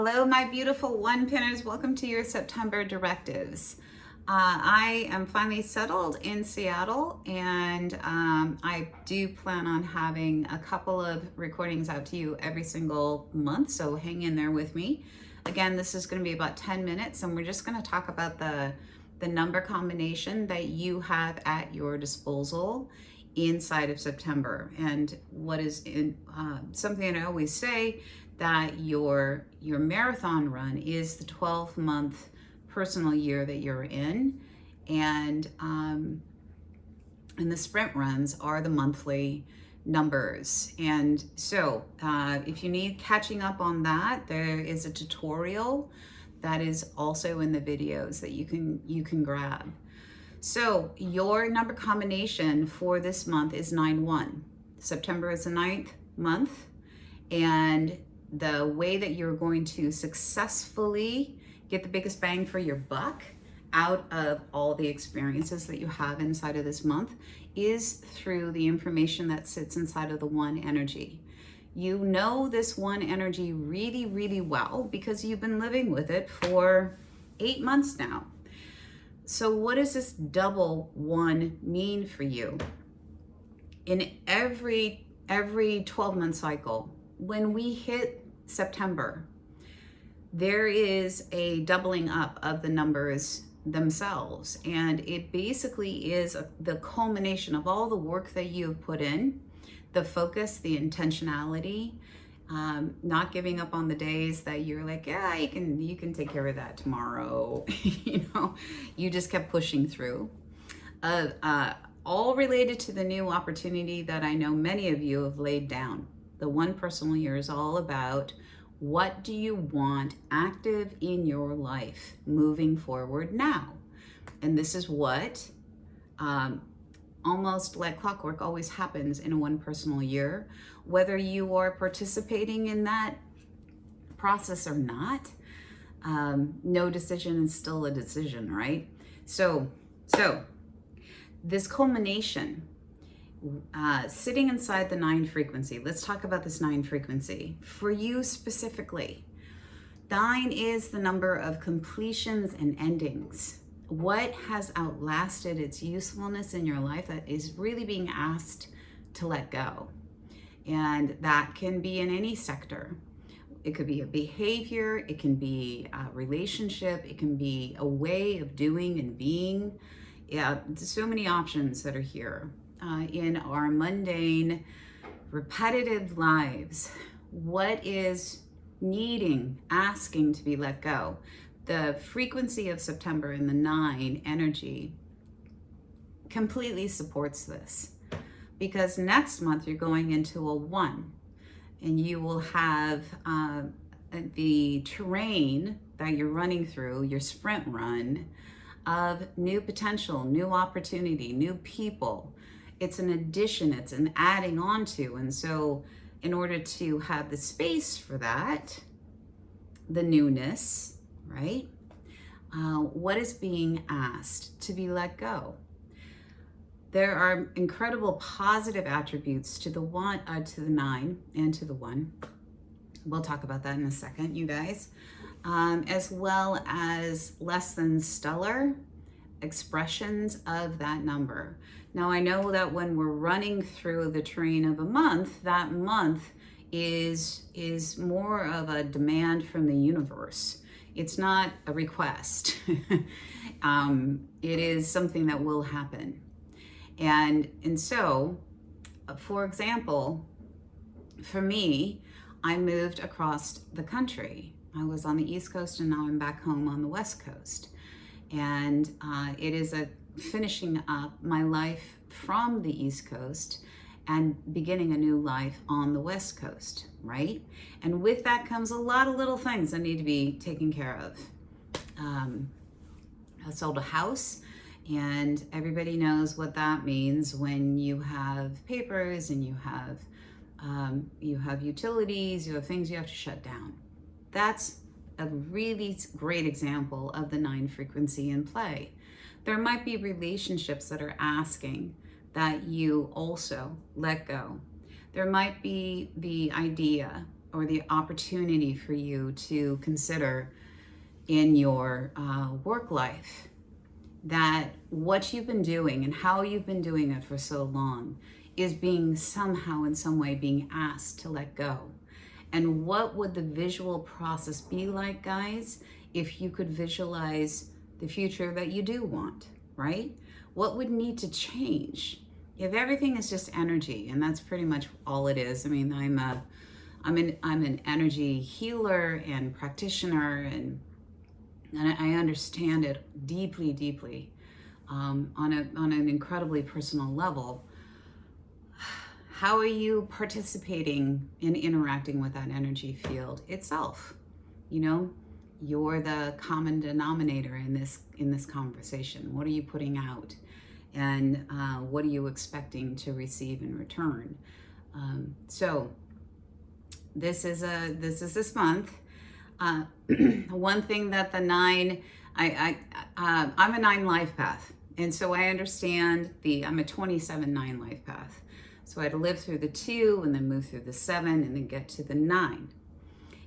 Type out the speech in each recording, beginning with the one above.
Hello, my beautiful one pinners. Welcome to your September directives. I am finally settled in Seattle, and I do plan on having a couple of recordings out to you every single month, so hang in there with me. Again, this is going to be about 10 minutes, and we're just going to talk about the number combination that you have at your disposal inside of September. And what is in something I always say, that your marathon run is the 12-month personal year that you're in, and the sprint runs are the monthly numbers. And so if you need catching up on that, there is a tutorial that is also in the videos that you can grab. So your number combination for this month is 9-1. September is the 9th month, and the way that you're going to successfully get the biggest bang for your buck out of all the experiences that you have inside of this month is through the information that sits inside of the one energy. You know this one energy really, really well because you've been living with it for 8 months now. So what does this double one mean for you? In every 12-month cycle, when we hit September, there is a doubling up of the numbers themselves, and it basically is the culmination of all the work that you have put in, the focus, the intentionality, not giving up on the days that you're like, yeah, you can take care of that tomorrow. You just kept pushing through. All related to the new opportunity that I know many of you have laid down. The one personal year is all about, what do you want active in your life moving forward now? And this is what almost like clockwork always happens in a one personal year, whether you are participating in that process or not. No decision is still a decision, right? So this culmination, sitting inside the 9 frequency. Let's talk about this 9 frequency. For you specifically, 9 is the number of completions and endings. What has outlasted its usefulness in your life that is really being asked to let go? And that can be in any sector. It could be a behavior, it can be a relationship, it can be a way of doing and being. Yeah, so many options that are here. In our mundane, repetitive lives, what is asking to be let go? The frequency of September in the 9 energy completely supports this, because next month you're going into a 1, and you will have the terrain that you're running through, your sprint run, of new potential, new opportunity, new people. It's an addition, it's an adding on to. And so in order to have the space for that, the newness, right? What is being asked to be let go? There are incredible positive attributes to the 9 and to the 1. We'll talk about that in a second, you guys. As well as less than stellar expressions of that number. Now, I know that when we're running through the terrain of a month, that month is more of a demand from the universe. It's not a request. It is something that will happen. And so, for example, for me, I moved across the country. I was on the East Coast, and now I'm back home on the West Coast. And it is finishing up my life from the East Coast and beginning a new life on the West Coast, right? And with that comes a lot of little things that need to be taken care of. I sold a house, and everybody knows what that means when you have papers and you have utilities, you have things you have to shut down. That's a really great example of the 9 frequency in play. There might be relationships that are asking that you also let go. There might be the idea or the opportunity for you to consider in your work life, that what you've been doing and how you've been doing it for so long is being somehow in some way being asked to let go. And what would the visual process be like, guys, if you could visualize the future that you do want, right? What would need to change if everything is just energy? And that's pretty much all it is. I mean, I'm an energy healer and practitioner, and I understand it deeply, deeply, on an incredibly personal level. How are you participating in interacting with that energy field itself? You know, you're the common denominator in this conversation. What are you putting out, and what are you expecting to receive in return? So this is this month. One thing that the 9, I'm a 9 life path, and so I understand I'm a 27/9 life path. So I had to live through the 2 and then move through the 7 and then get to the 9.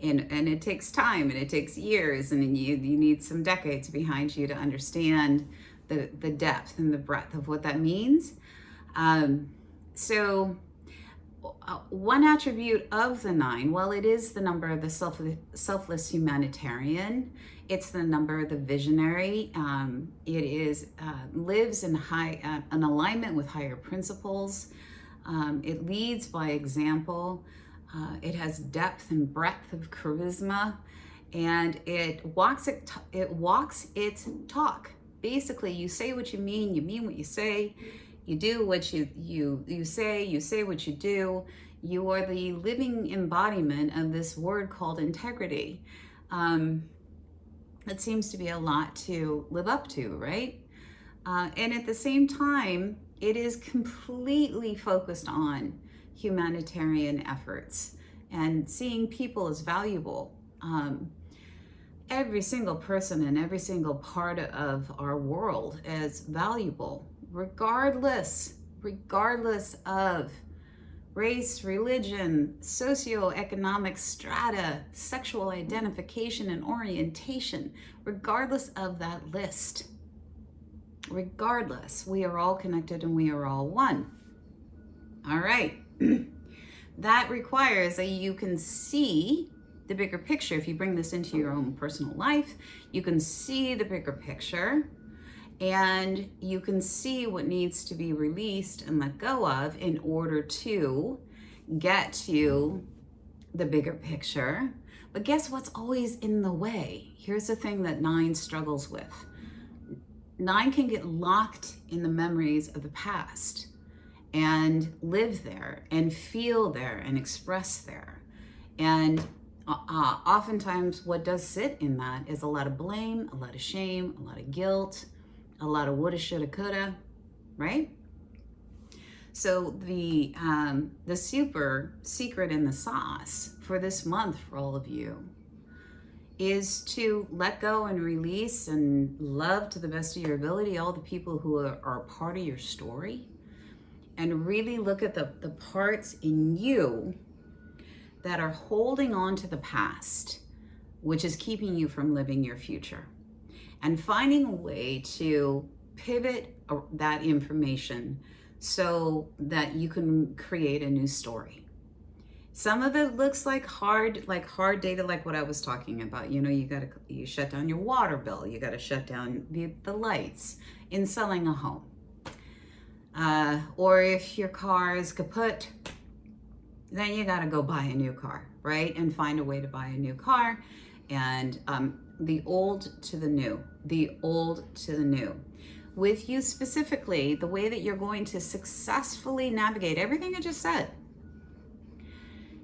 And it takes time and it takes years, and you need some decades behind you to understand the depth and the breadth of what that means. So one attribute of the 9, well, it is the number of the selfless humanitarian. It's the number of the visionary. It is lives in an alignment with higher principles. It leads by example. It has depth and breadth of charisma, and it walks its talk. Basically, you say what you mean what you say, you do what you say what you do. You are the living embodiment of this word called integrity. It seems to be a lot to live up to, right? And at the same time, it is completely focused on humanitarian efforts and seeing people as valuable. Every single person in every single part of our world as valuable, regardless of race, religion, socioeconomic strata, sexual identification and orientation, regardless of that list. Regardless, we are all connected and we are all one. All right. That requires that you can see the bigger picture. If you bring this into your own personal life, you can see the bigger picture, and you can see what needs to be released and let go of in order to get to the bigger picture. But guess what's always in the way? Here's the thing that 9 struggles with. 9 can get locked in the memories of the past and live there and feel there and express there. And oftentimes what does sit in that is a lot of blame, a lot of shame, a lot of guilt, a lot of woulda, shoulda, coulda, right? So the super secret in the sauce for this month for all of you is to let go and release and love to the best of your ability all the people who are part of your story, and really look at the parts in you that are holding on to the past, which is keeping you from living your future, and finding a way to pivot that information so that you can create a new story. Some of it looks like hard data, like what I was talking about. You know, you shut down your water bill, you got to shut down the lights in selling a home. Or if your car is kaput, then you got to go buy a new car, right? And find a way to buy a new car. And the old to the new, the old to the new. With you specifically, the way that you're going to successfully navigate everything I just said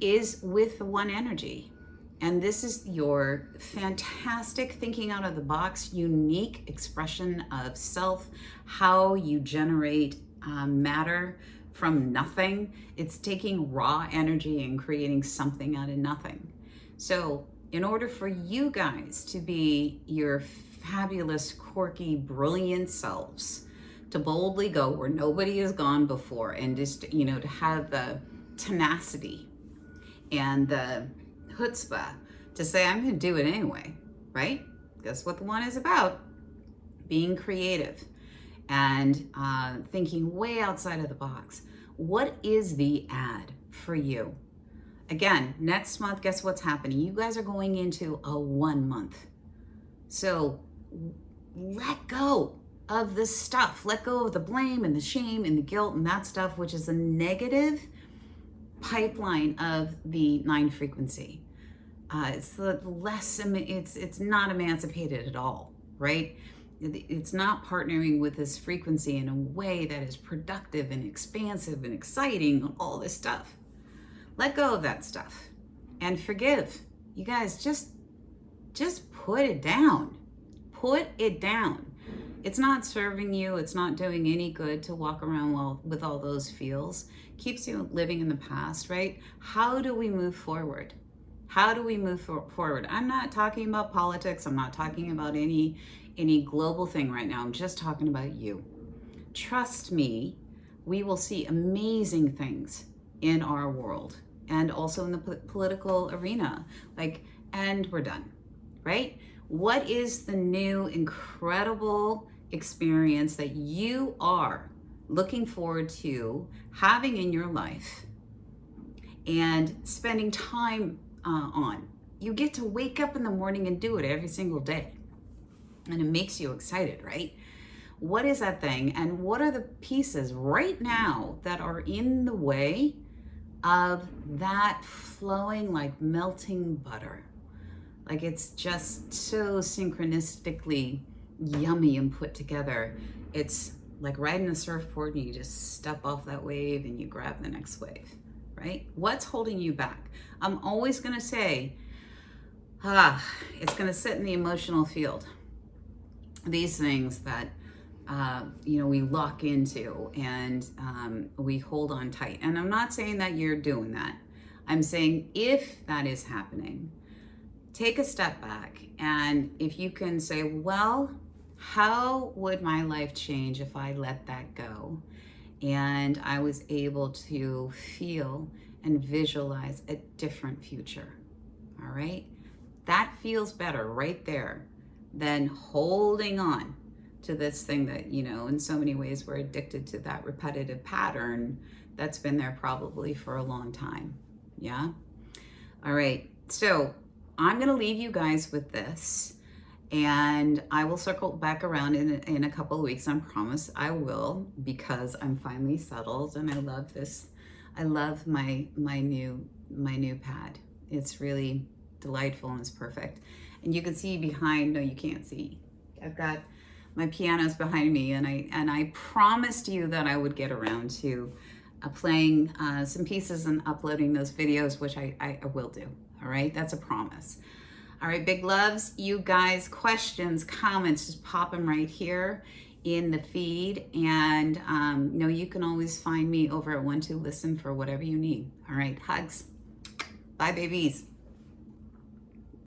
is with the 1 energy. And this is your fantastic thinking out of the box, unique expression of self, how you generate matter from nothing. It's taking raw energy and creating something out of nothing. So in order for you guys to be your fabulous, quirky, brilliant selves, to boldly go where nobody has gone before, and just, to have the tenacity and the chutzpah to say, I'm going to do it anyway, right? That's what the one is about. Being creative and thinking way outside of the box. What is the ad for you? Again, next month, guess what's happening? You guys are going into a 1 month. So let go of the stuff. Let go of the blame and the shame and the guilt and that stuff, which is a negative pipeline of the 9 frequency. It's the less, it's not emancipated at all, right? It's not partnering with this frequency in a way that is productive and expansive and exciting and all this stuff. Let go of that stuff and forgive. You guys, just put it down. Put it down. It's not serving you. It's not doing any good to walk around with all those feels. Keeps you living in the past, right? How do we move forward? How do we move forward? I'm not talking about politics. I'm not talking about any global thing right now. I'm just talking about you. Trust me, we will see amazing things in our world and also in the political arena. And we're done, right? What is the new incredible experience that you are looking forward to having in your life and spending time on? You get to wake up in the morning and do it every single day. And it makes you excited, right? What is that thing? And what are the pieces right now that are in the way of that flowing like melting butter? Like it's just so synchronistically yummy and put together. It's like riding a surfboard and you just step off that wave and you grab the next wave, right? What's holding you back? I'm always gonna say, it's gonna sit in the emotional field. These things that we lock into and we hold on tight. And I'm not saying that you're doing that. I'm saying if that is happening, take a step back. And if you can say, well, how would my life change if I let that go? And I was able to feel and visualize a different future. All right? That feels better right there than holding on to this thing that, in so many ways we're addicted to that repetitive pattern that's been there probably for a long time. Yeah? All right. So I'm going to leave you guys with this, and I will circle back around in a couple of weeks. I promise I will, because I'm finally settled and I love this. I love my new pad. It's really delightful and it's perfect. And you can see behind, no, you can't see. I've got my pianos behind me, and I promised you that I would get around to playing some pieces and uploading those videos, which I will do. All right, that's a promise. All right, big loves. You guys, questions, comments, just pop them right here in the feed. And you can always find me over at 12Listen for whatever you need. All right, hugs. Bye, babies.